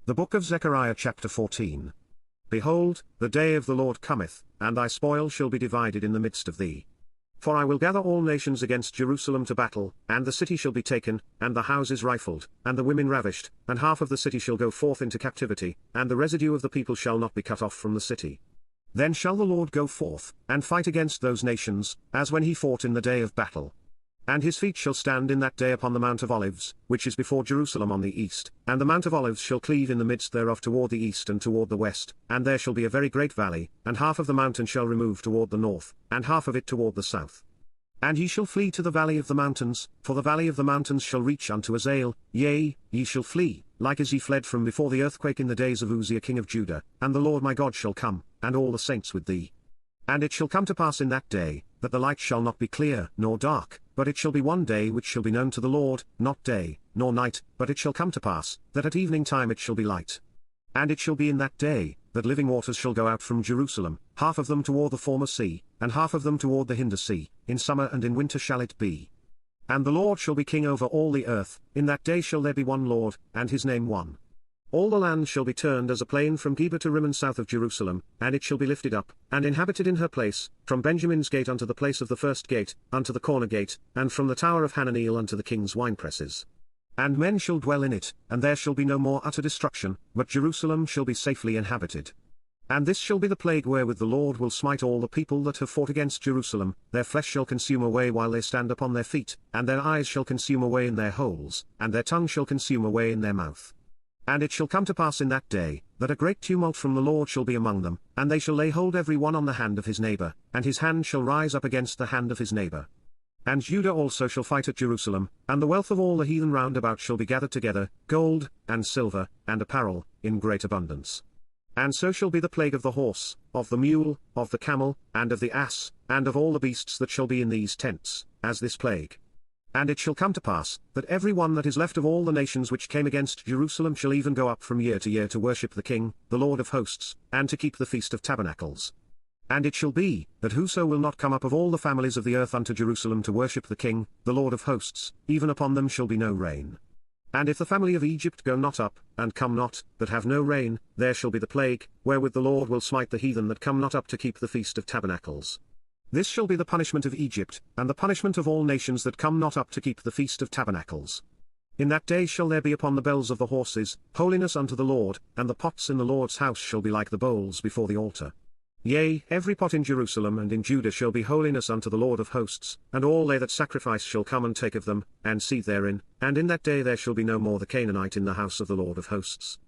The book of Zechariah chapter 14. Behold, the day of the Lord cometh, and thy spoil shall be divided in the midst of thee. For I will gather all nations against Jerusalem to battle, and the city shall be taken, and the houses rifled, and the women ravished, and half of the city shall go forth into captivity, and the residue of the people shall not be cut off from the city. Then shall the Lord go forth, and fight against those nations, as when he fought in the day of battle. And his feet shall stand in that day upon the Mount of Olives, which is before Jerusalem on the east, and the Mount of Olives shall cleave in the midst thereof toward the east and toward the west, and there shall be a very great valley, and half of the mountain shall remove toward the north, and half of it toward the south. And ye shall flee to the valley of the mountains, for the valley of the mountains shall reach unto Azael, yea, ye shall flee, like as ye fled from before the earthquake in the days of Uzziah king of Judah, and the Lord my God shall come, and all the saints with thee. And it shall come to pass in that day, that the light shall not be clear nor dark, but it shall be one day which shall be known to the Lord, not day, nor night, but it shall come to pass, that at evening time it shall be light. And it shall be in that day, that living waters shall go out from Jerusalem, half of them toward the former sea, and half of them toward the hinder sea, in summer and in winter shall it be. And the Lord shall be king over all the earth, in that day shall there be one Lord, and his name one. All the land shall be turned as a plain from Geba to Rimmon south of Jerusalem, and it shall be lifted up, and inhabited in her place, from Benjamin's gate unto the place of the first gate, unto the corner gate, and from the tower of Hananeel unto the king's winepresses. And men shall dwell in it, and there shall be no more utter destruction, but Jerusalem shall be safely inhabited. And this shall be the plague wherewith the Lord will smite all the people that have fought against Jerusalem, their flesh shall consume away while they stand upon their feet, and their eyes shall consume away in their holes, and their tongue shall consume away in their mouth. And it shall come to pass in that day, that a great tumult from the Lord shall be among them, and they shall lay hold every one on the hand of his neighbor, and his hand shall rise up against the hand of his neighbor. And Judah also shall fight at Jerusalem, and the wealth of all the heathen round about shall be gathered together, gold, and silver, and apparel, in great abundance. And so shall be the plague of the horse, of the mule, of the camel, and of the ass, and of all the beasts that shall be in these tents, as this plague. And it shall come to pass, that every one that is left of all the nations which came against Jerusalem shall even go up from year to year to worship the King, the Lord of hosts, and to keep the Feast of Tabernacles. And it shall be, that whoso will not come up of all the families of the earth unto Jerusalem to worship the King, the Lord of hosts, even upon them shall be no rain. And if the family of Egypt go not up, and come not, that have no rain, there shall be the plague, wherewith the Lord will smite the heathen that come not up to keep the Feast of Tabernacles. This shall be the punishment of Egypt, and the punishment of all nations that come not up to keep the Feast of Tabernacles. In that day shall there be upon the bells of the horses, holiness unto the Lord, and the pots in the Lord's house shall be like the bowls before the altar. Yea, every pot in Jerusalem and in Judah shall be holiness unto the Lord of hosts, and all they that sacrifice shall come and take of them, and seethe therein, and in that day there shall be no more the Canaanite in the house of the Lord of hosts.